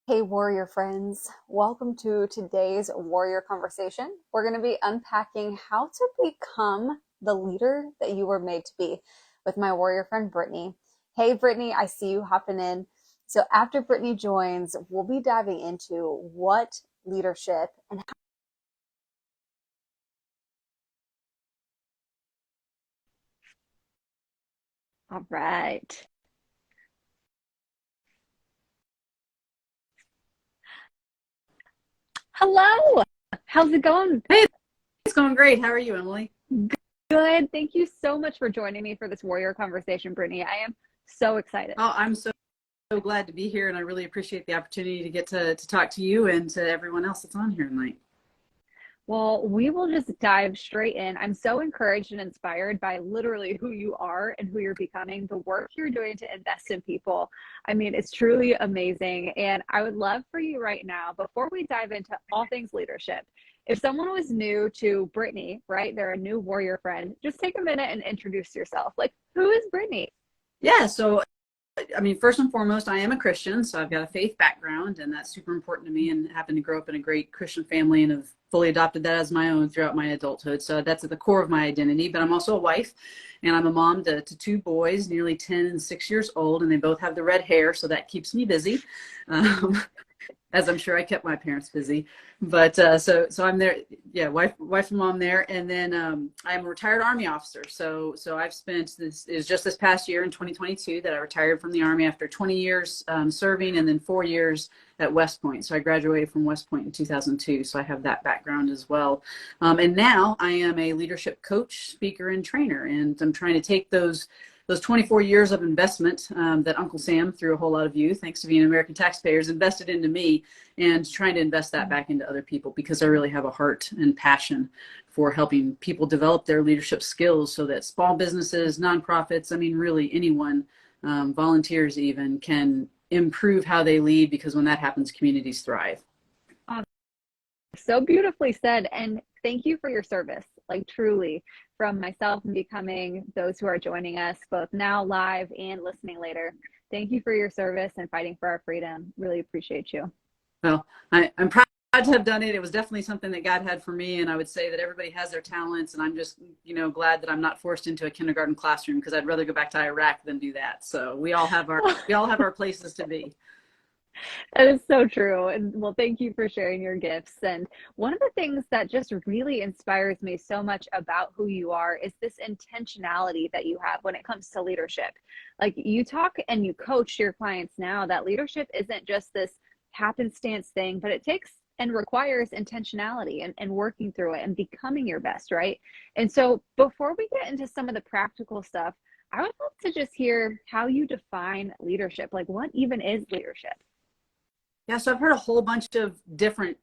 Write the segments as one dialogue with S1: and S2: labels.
S1: Hey, warrior friends. Welcome to today's warrior conversation. We're going to be unpacking how to become the leader that you were made to be with my warrior friend, Brittany. Hey, Brittany, I see you hopping in. So, after Brittany joins, we'll be diving into what leadership and
S2: All right. Hello. How's it going?
S3: Hey, it's going great. How are you, Emily?
S2: Good. Thank you so much for joining me for this warrior conversation, Brittany. I am so excited.
S3: Oh, I'm so glad to be here, and I really appreciate the opportunity to get to talk to you and to everyone else that's on here tonight.
S2: Well, we will just dive straight in. I'm so encouraged and inspired by literally who you are and who you're becoming, the work you're doing to invest in people. I mean, it's truly amazing. And I would love for you right now, before we dive into all things leadership, if someone was new to Brittany, right? They're a new warrior friend, just take a minute and introduce yourself. Like, who is Brittany?
S3: Yeah, so I mean, first and foremost, I am a Christian, so I've got a faith background, and that's super important to me. And happen to grow up in a great Christian family, and have fully adopted that as my own throughout my adulthood. So that's at the core of my identity. But I'm also a wife, and I'm a mom to two boys, nearly 10 and 6 years old, and they both have the red hair, so that keeps me busy. Um, as I'm sure I kept my parents busy. But so I'm there, yeah, wife and mom there, and then I'm a retired Army officer. So I've spent this is just this past year in 2022 that I retired from the Army after 20 years serving, and then 4 years at West Point. So I graduated from West Point in 2002. So I have that background as well. And now I am a leadership coach, speaker, and trainer, and I'm trying to take those 24 years of investment that Uncle Sam, through a whole lot of you, thanks to being American taxpayers, invested into me, and trying to invest that back into other people, because I really have a heart and passion for helping people develop their leadership skills so that small businesses, nonprofits, I mean, really anyone, volunteers even, can improve how they lead, because when that happens, communities thrive.
S2: Oh, so beautifully said. And thank you for your service. Like, truly, from myself and becoming those who are joining us both now live and listening later. Thank you for your service and fighting for our freedom. Really appreciate you.
S3: Well, I'm proud to have done it. It was definitely something that God had for me, and I would say that everybody has their talents, and I'm just, glad that I'm not forced into a kindergarten classroom, because I'd rather go back to Iraq than do that. So we all have our places to be.
S2: That is so true. And well, thank you for sharing your gifts. And one of the things that just really inspires me so much about who you are is this intentionality that you have when it comes to leadership. Like, you talk and you coach your clients now that leadership isn't just this happenstance thing, but it takes and requires intentionality and working through it and becoming your best, right? And so before we get into some of the practical stuff, I would love to just hear how you define leadership. Like, what even is leadership?
S3: Yeah, so I've heard a whole bunch of different,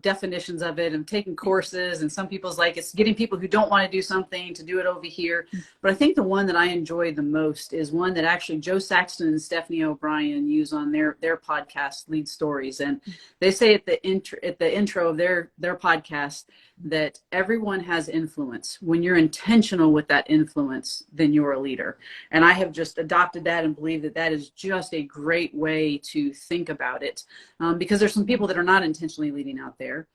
S3: definitions of it, and taken courses, and some people's like it's getting people who don't want to do something to do it over here. But I think the one that I enjoy the most is one that actually Joe Saxton and Stephanie O'Brien use on their podcast, Lead Stories. And they say at the intro of their podcast that everyone has influence. When you're intentional with that influence, then you're a leader. And I have just adopted that and believe that that is just a great way to think about it, because there's some people that are not intentionally leading out there,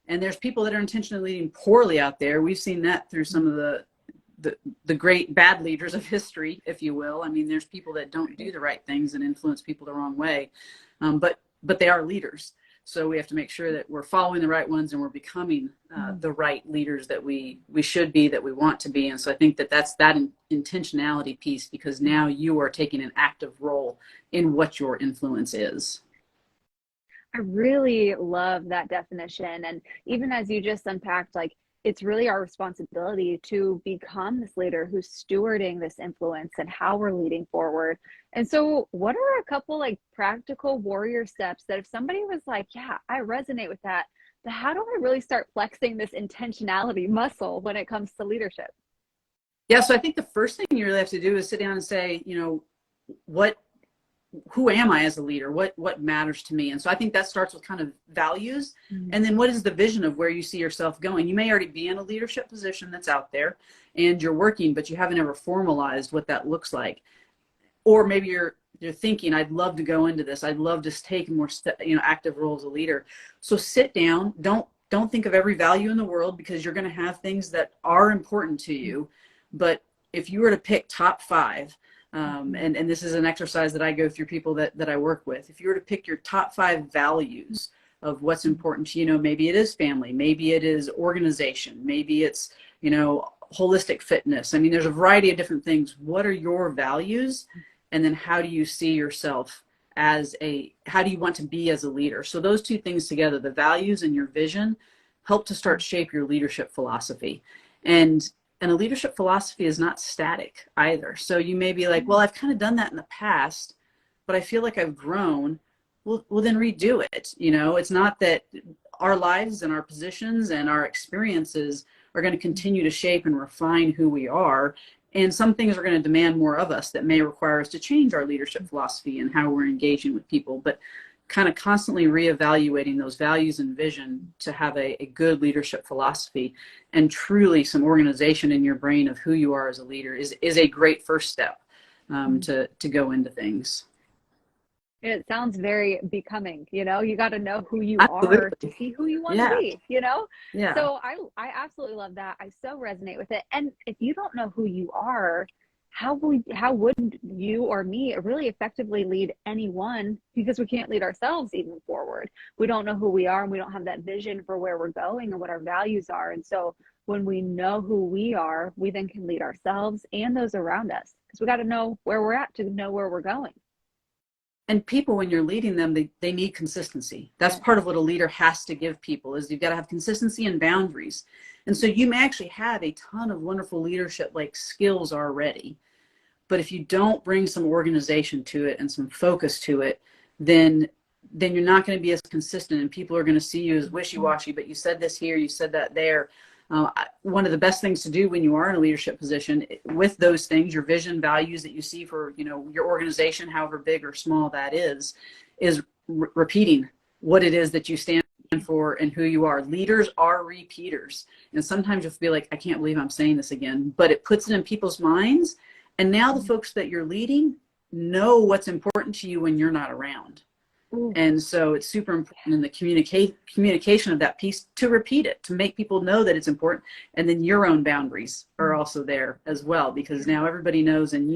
S3: and there's people that are intentionally leading poorly out there. We've seen that through some of the great bad leaders of history, if you will. I mean, there's people that don't do the right things and influence people the wrong way, but they are leaders. So we have to make sure that we're following the right ones, and we're becoming the right leaders that we should be, that we want to be. And so I think that that's that intentionality piece, because now you are taking an active role in what your influence is.
S2: I really love that definition. And even as you just unpacked, like, it's really our responsibility to become this leader who's stewarding this influence and how we're leading forward. And so, what are a couple like practical warrior steps that if somebody was like, yeah, I resonate with that, but how do I really start flexing this intentionality muscle when it comes to leadership?
S3: Yeah, so I think the first thing you really have to do is sit down and say, what who am I as a leader? What matters to me? And so I think that starts with kind of values.
S2: Mm-hmm.
S3: And then what is the vision of where you see yourself going? You may already be in a leadership position that's out there, and you're working, but you haven't ever formalized what that looks like. Or maybe you're thinking, I'd love to go into this. I'd love to take a more, active role as a leader. So sit down. Don't think of every value in the world, because you're going to have things that are important to you. But if you were to pick top 5, and this is an exercise that I go through people that I work with. If you were to pick your top 5 values of what's important to you, maybe it is family, maybe it is organization, maybe it's, holistic fitness. I mean, there's a variety of different things. What are your values? And then how do you see yourself how do you want to be as a leader? So those two things together, the values and your vision, help to start shape your leadership philosophy. And a leadership philosophy is not static either. So you may be like, well, I've kind of done that in the past, but I feel like I've grown. Well, then redo it. It's not that our lives and our positions and our experiences are going to continue to shape and refine who we are. And some things are going to demand more of us that may require us to change our leadership philosophy and how we're engaging with people. But kind of constantly reevaluating those values and vision to have a good leadership philosophy and truly some organization in your brain of who you are as a leader is a great first step to go into things.
S2: It sounds very becoming, you got to know who you
S3: Absolutely.
S2: are to be who you want to be,
S3: Yeah.
S2: So I absolutely love that. I so resonate with it. And if you don't know who you are, how would you or me really effectively lead anyone? Because we can't lead ourselves even forward. We don't know who we are, and we don't have that vision for where we're going and what our values are. And so when we know who we are, we then can lead ourselves and those around us, because we got to know where we're at to know where we're going.
S3: And people, when you're leading them, they need consistency. That's part of what a leader has to give people, is you've got to have consistency and boundaries. And so you may actually have a ton of wonderful leadership like skills already, but if you don't bring some organization to it and some focus to it, then you're not going to be as consistent, and people are going to see you as wishy-washy, but you said this here, you said that there. One of the best things to do when you are in a leadership position with those things, your vision, values that you see for, your organization, however big or small that is repeating what it is that you stand for and who you are. Leaders are repeaters. And sometimes you'll feel like, I can't believe I'm saying this again, but it puts it in people's minds. And now the folks that you're leading know what's important to you when you're not around. And so it's super important in the communication of that piece to repeat it, to make people know that it's important. And then your own boundaries are also there as well, because now everybody knows, and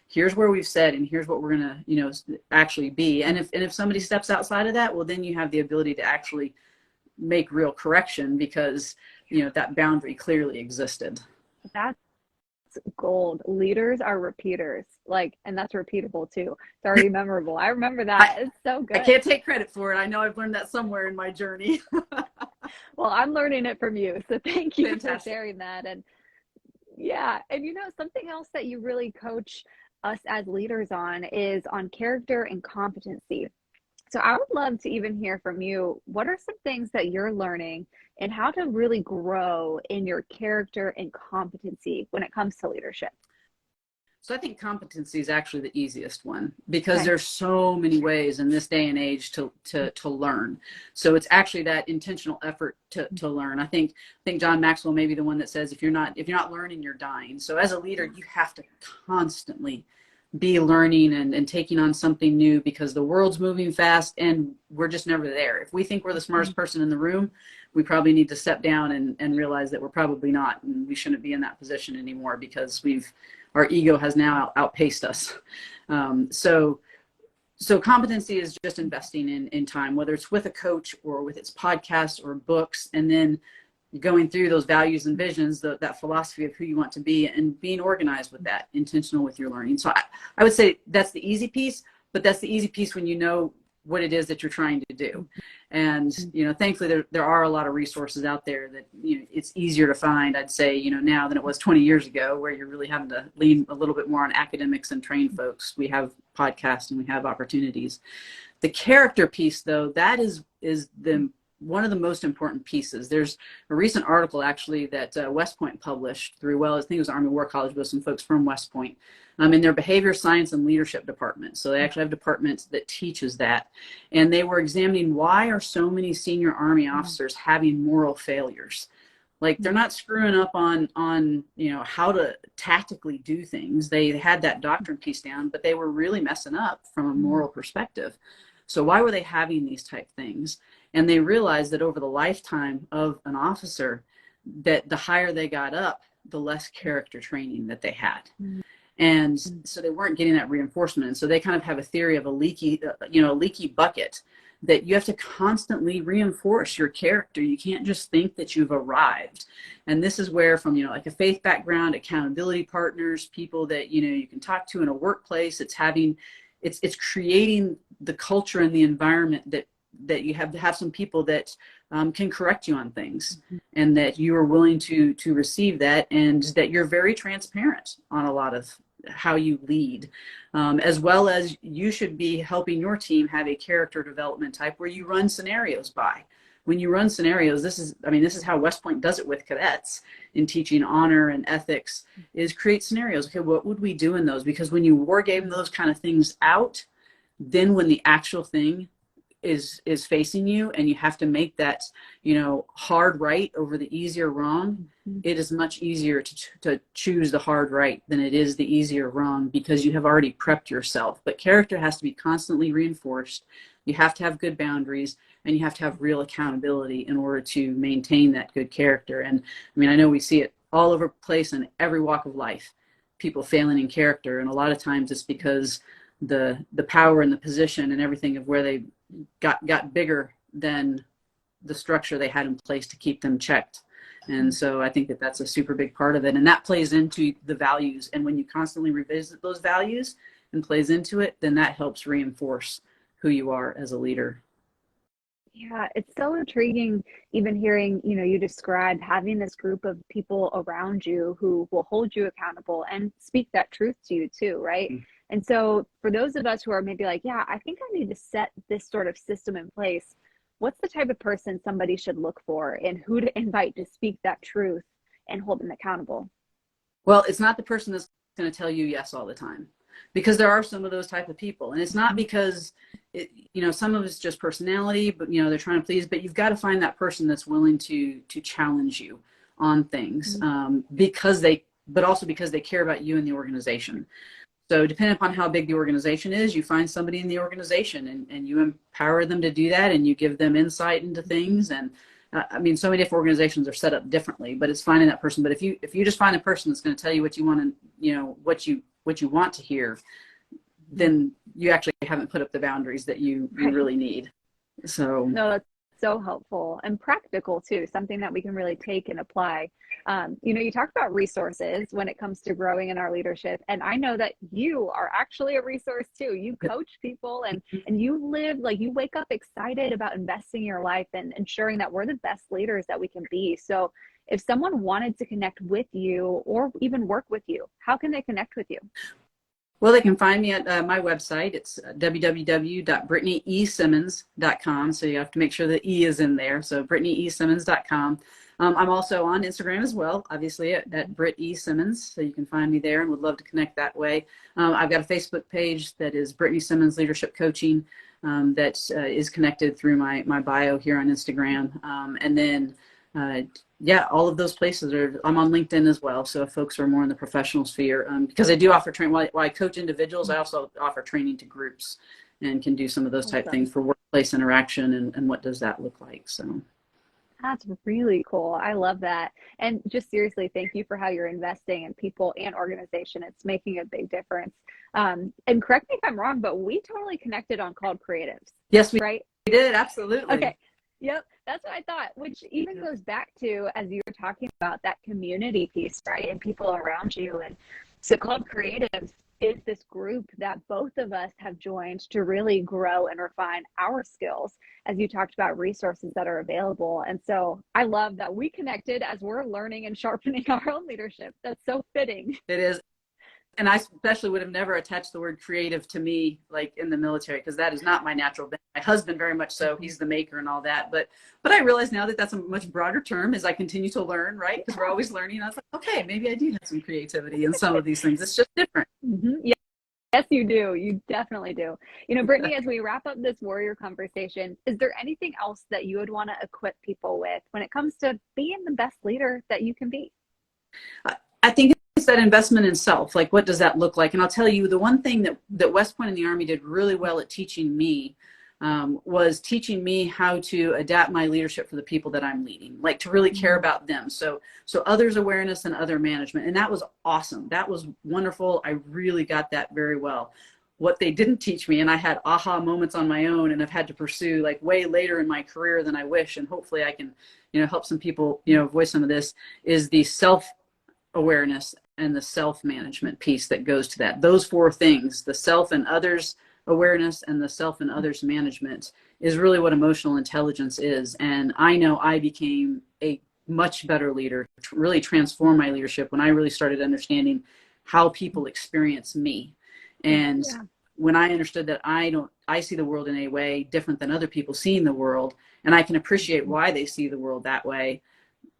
S3: here's where we've said, and here's what we're going to, actually be. And if somebody steps outside of that, well, then you have the ability to actually make real correction, because, that boundary clearly existed.
S2: That's gold. Leaders are repeaters, and that's repeatable too. It's already memorable. I remember that. It's so good.
S3: I can't take credit for it. I know I've learned that somewhere in my journey.
S2: Well, I'm learning it from you, so thank you
S3: Fantastic.
S2: for sharing that. And something else that you really coach us as leaders on is on character and competency. So I would love to even hear from you. What are some things that you're learning and how to really grow in your character and competency when it comes to leadership?
S3: So I think competency is actually the easiest one, because there's so many ways in this day and age to learn. So it's actually that intentional effort to learn. I think John Maxwell may be the one that says, if you're not learning, you're dying. So as a leader, you have to constantly be learning and taking on something new, because the world's moving fast and we're just never there. If we think we're the smartest person in the room, we probably need to step down and realize that we're probably not, and we shouldn't be in that position anymore, because our ego has now outpaced us. So competency is just investing in time, whether it's with a coach or with its podcasts or books, and then going through those values and visions, that philosophy of who you want to be, and being organized with that, intentional with your learning. So I would say that's the easy piece, but that's the easy piece when you know what it is that you're trying to do. And, thankfully there are a lot of resources out there that, it's easier to find, I'd say, now than it was 20 years ago, where you're really having to lean a little bit more on academics and train folks. We have podcasts and we have opportunities. The character piece, though, that is one of the most important pieces. There's a recent article actually that West Point published through, I think it was Army War College, with some folks from West Point, in their behavior science and leadership department. So they actually have departments that teaches that. And they were examining, why are so many senior Army officers having moral failures? Like they're not screwing up on you know, how to tactically do things. They had that doctrine piece down, but they were really messing up from a moral perspective. So why were they having these type things? And they realized that over the lifetime of an officer, that the higher they got up, the less character training that they had. And so they weren't getting that reinforcement. And so they kind of have a theory of a leaky, you know, a leaky bucket, that you have to constantly reinforce your character. You can't just think that you've arrived. And this is where, from, you know, like a faith background, accountability partners, people that, you know, you can talk to in a workplace, it's creating the culture and the environment that you have to have some people that can correct you on things, and that you are willing to receive that, and that you're very transparent on a lot of how you lead, as well as you should be helping your team have a character development type where you run scenarios by. When you run scenarios, this is how West Point does it with cadets in teaching honor and ethics, is create scenarios. Okay, what would we do in those? Because when you war game those kind of things out, then when the actual thing is facing you and you have to make that, you know, hard right over the easier wrong, it is much easier to choose the hard right than it is the easier wrong, because you have already prepped yourself. But character has to be constantly reinforced. You have to have good boundaries, and you have to have real accountability in order to maintain that good character. And I mean, I know we see it all over the place in every walk of life, people failing in character. And a lot of times it's because the power and the position and everything of where they got bigger than the structure they had in place to keep them checked. And so I think that that's a super big part of it. And that plays into the values. And when you constantly revisit those values and plays into it, then that helps reinforce who you are as a leader.
S2: Yeah, it's so intriguing, even hearing, you know, you describe having this group of people around you who will hold you accountable and speak that truth to you too, right? And so for those of us who are maybe like, yeah, I think I need to set this sort of system in place, what's the type of person somebody should look for, and who to invite to speak that truth and hold them accountable?
S3: Well, it's not the person that's going to tell you yes all the time, because there are some of those type of people. And it's not because, you know, some of it's just personality, but, you know, they're trying to please. But you've got to find that person that's willing to challenge you on things, but also because they care about you and the organization. So depending upon how big the organization is, you find somebody in the organization, and you empower them to do that, and you give them insight into things. And I mean, so many different organizations are set up differently, but it's finding that person. But if you just find a person that's going to tell you what you want to, you know, what you want to hear, then you actually haven't put up the boundaries that you really need. So
S2: no, that's so helpful and practical too, something that we can really take and apply. You know, you talked about resources when it comes to growing in our leadership, and I know that you are actually a resource too. You coach people, and you live, like, you wake up excited about investing in your life and ensuring that we're the best leaders that we can be. So if someone wanted to connect with you or even work with you, how can they connect with you?
S3: Well, they can find me at my website. It's www.BrittanyESimmons.com. So you have to make sure the E is in there. So BrittanyESimmons.com. I'm also on Instagram as well, obviously, at Britt E. Simmons. So you can find me there, and would love to connect that way. I've got a Facebook page that is Brittany Simmons Leadership Coaching, that is connected through my bio here on Instagram. And then yeah, all of those places I'm on LinkedIn as well. So if folks are more in the professional sphere, because I do offer training, while I coach individuals, I also offer training to groups, and can do some of those type things for workplace interaction, and what does that look like. So
S2: that's really cool. I love that. And just seriously, thank you for how you're investing in people and organization. It's making a big difference. And correct me if I'm wrong, but we totally connected on Called Creatives.
S3: Yes, we
S2: right?
S3: did. Absolutely.
S2: Okay. Yep, that's what I thought, which even goes back to, as you were talking about, that community piece, right? And people around you. And so Called Creatives is this group that both of us have joined to really grow and refine our skills, as you talked about resources that are available. And so I love that we connected as we're learning and sharpening our own leadership. That's so fitting.
S3: It is. And I especially would have never attached the word creative to me, like in the military, because that is not my natural bent. My husband very much so. He's the maker and all that. But I realize now that that's a much broader term as I continue to learn, right? Because we're always learning. I was like, okay, maybe I do have some creativity in some of these things. It's just different.
S2: Yeah. Yes, you do. You definitely do. Brittany, as we wrap up this warrior conversation, is there anything else that you would want to equip people with when it comes to being the best leader that you can be?
S3: I think it's that investment in self. Like, what does that look like? And I'll tell you, the one thing that West Point and the Army did really well at teaching me was teaching me how to adapt my leadership for the people that I'm leading, like to really care about them. So others awareness and other management. And that was awesome. That was wonderful. I really got that very well. What they didn't teach me, and I had aha moments on my own and I've had to pursue like way later in my career than I wish. And hopefully I can, help some people, voice some of this, is the self awareness and the self-management piece that goes to that. Those four things, the self and others awareness and the self and others management, is really what emotional intelligence is. And I know I became a much better leader, really transformed my leadership when I really started understanding how people experience me. And when I understood that I see the world in a way different than other people seeing the world, and I can appreciate why they see the world that way,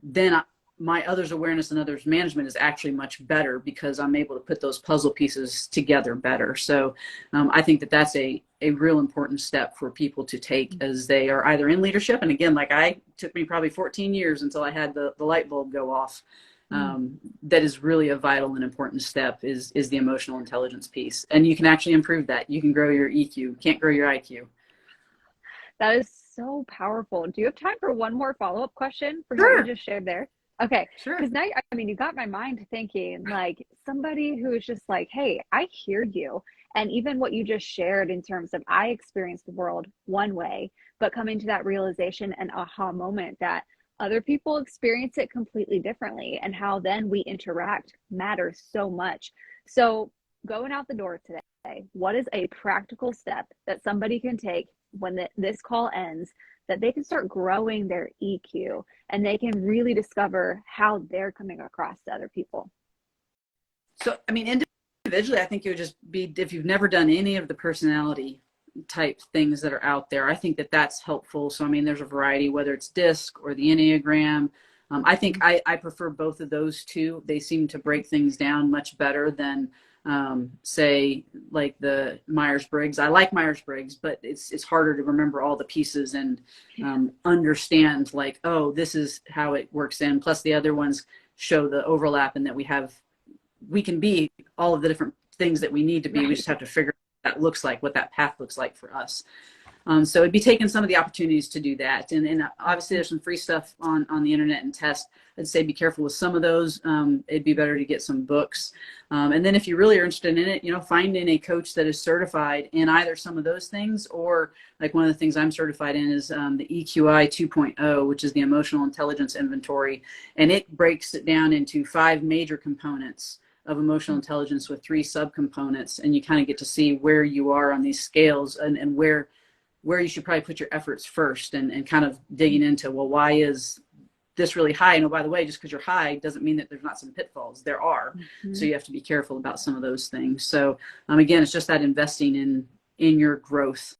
S3: then my others awareness and others management is actually much better because I'm able to put those puzzle pieces together better. So I think that that's a real important step for people to take as they are either in leadership. And again, like took me probably 14 years until I had the light bulb go off. That is really a vital and important step is the emotional intelligence piece. And you can actually improve that. You can grow your EQ, can't grow your IQ.
S2: That is so powerful. Do you have time for one more follow-up question for
S3: Sure.
S2: what you just shared there? Okay.
S3: Sure.
S2: Because now, you got my mind thinking, like, somebody who is just like, hey, I hear you. And even what you just shared in terms of I experienced the world one way, but coming to that realization and aha moment that other people experience it completely differently, and how then we interact matters so much. So going out the door today, what is a practical step that somebody can take when this call ends, that they can start growing their EQ and they can really discover how they're coming across to other people?
S3: So, I mean, individually, I think it would just be, if you've never done any of the personality type things that are out there, I think that that's helpful. So, I mean, there's a variety, whether it's DISC or the Enneagram. I think I prefer both of those two. They seem to break things down much better than say like the Myers-Briggs. I like Myers-Briggs, but it's harder to remember all the pieces and understand like, oh, this is how it works in. Plus the other ones show the overlap and that we can be all of the different things that we need to be. Right. We just have to figure out what that looks like, what that path looks like for us. So it'd be taking some of the opportunities to do that. And obviously there's some free stuff on the internet and test. I'd say be careful with some of those. It'd be better to get some books. And then if you really are interested in it, finding a coach that is certified in either some of those things, or like one of the things I'm certified in is the EQI 2.0, which is the Emotional Intelligence Inventory. And it breaks it down into 5 major components of emotional intelligence with 3 subcomponents. And you kind of get to see where you are on these scales and where you should probably put your efforts first, and kind of digging into, well, why is this really high? And oh, by the way, just because you're high doesn't mean that there's not some pitfalls. There are. Mm-hmm. So you have to be careful about some of those things. So again, it's just that investing in your growth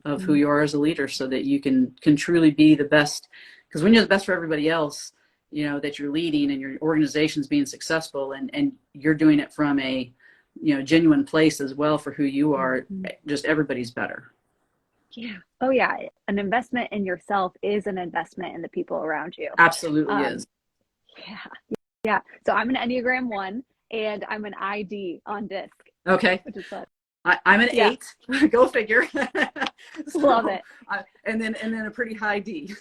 S3: of who you are as a leader, so that you can truly be the best. Because when you're the best for everybody else, that you're leading and your organization's being successful, and you're doing it from a genuine place as well for who you are, just everybody's better.
S2: Yeah. Oh, yeah. An investment in yourself is an investment in the people around you.
S3: Absolutely is.
S2: Yeah. Yeah. So I'm an Enneagram 1 and I'm an ID on DISC.
S3: Okay.
S2: Which is fun.
S3: I'm an 8. Go figure.
S2: Love it.
S3: And then a pretty high D.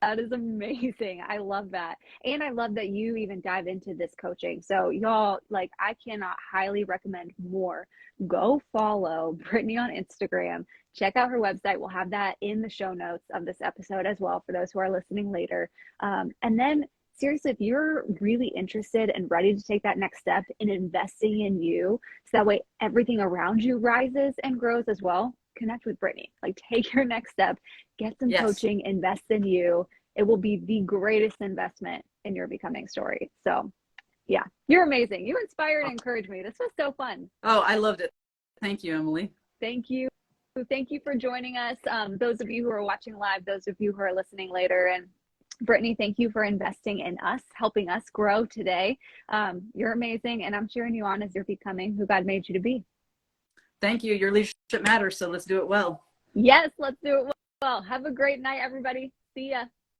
S2: That is amazing. I love that. And I love that you even dive into this coaching. So y'all, like, I cannot highly recommend more. Go follow Brittany on Instagram. Check out her website. We'll have that in the show notes of this episode as well for those who are listening later. And then seriously, if you're really interested and ready to take that next step in investing in you, so that way everything around you rises and grows as well, connect with Brittany. Like, take your next step, get some coaching, invest in you. It will be the greatest investment in your becoming story. So yeah, you're amazing. You inspired and encouraged me. This was so fun.
S3: Oh, I loved it. Thank you, Emily.
S2: Thank you. Thank you for joining us. Those of you who are watching live, those of you who are listening later, and Brittany, thank you for investing in us, helping us grow today. You're amazing, and I'm cheering you on as you're becoming who God made you to be.
S3: Thank you. Your leadership matters, so let's do it well.
S2: Yes, let's do it well. Have a great night, everybody. See ya.